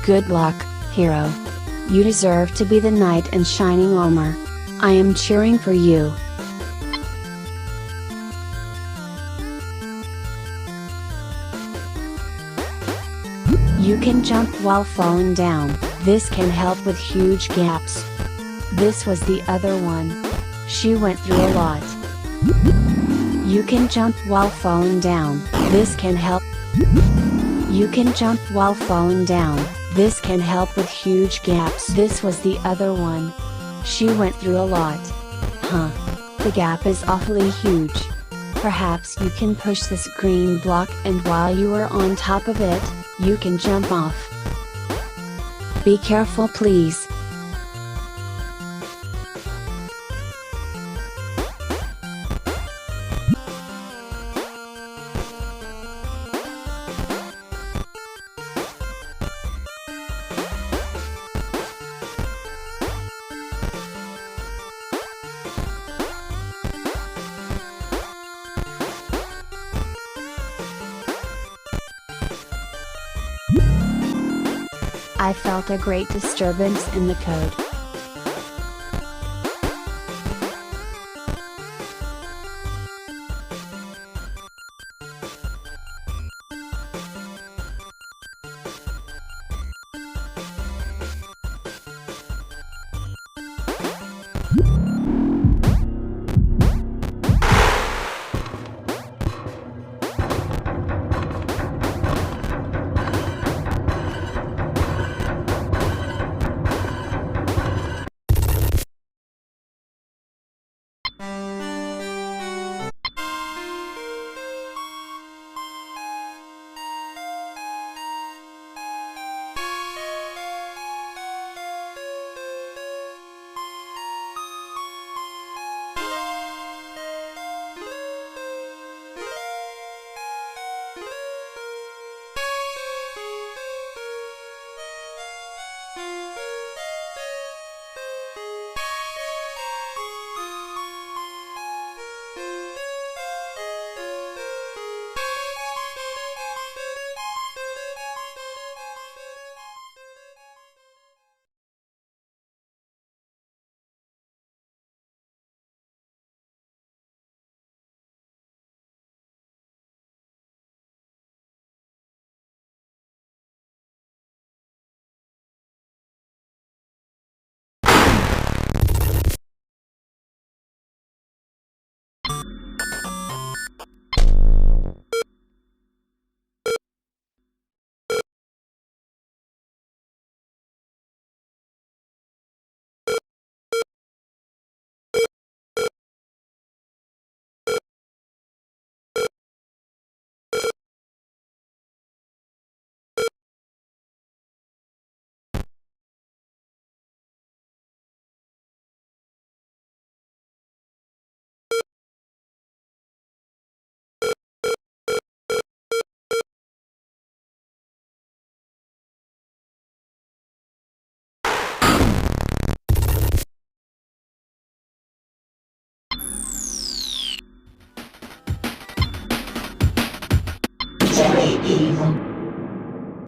Good luck, hero. You deserve to be the knight in shining armor. I am cheering for you. You can jump while falling down. This can help with huge gaps. This was the other one. She went through a lot. You can jump while falling down. This can help. You can jump while falling down. This can help with huge gaps. This was the other one. She went through a lot. Huh. The gap is awfully huge. Perhaps you can push this green block, and while you are on top of it, you can jump off. Be careful, please. I felt a great disturbance in the code.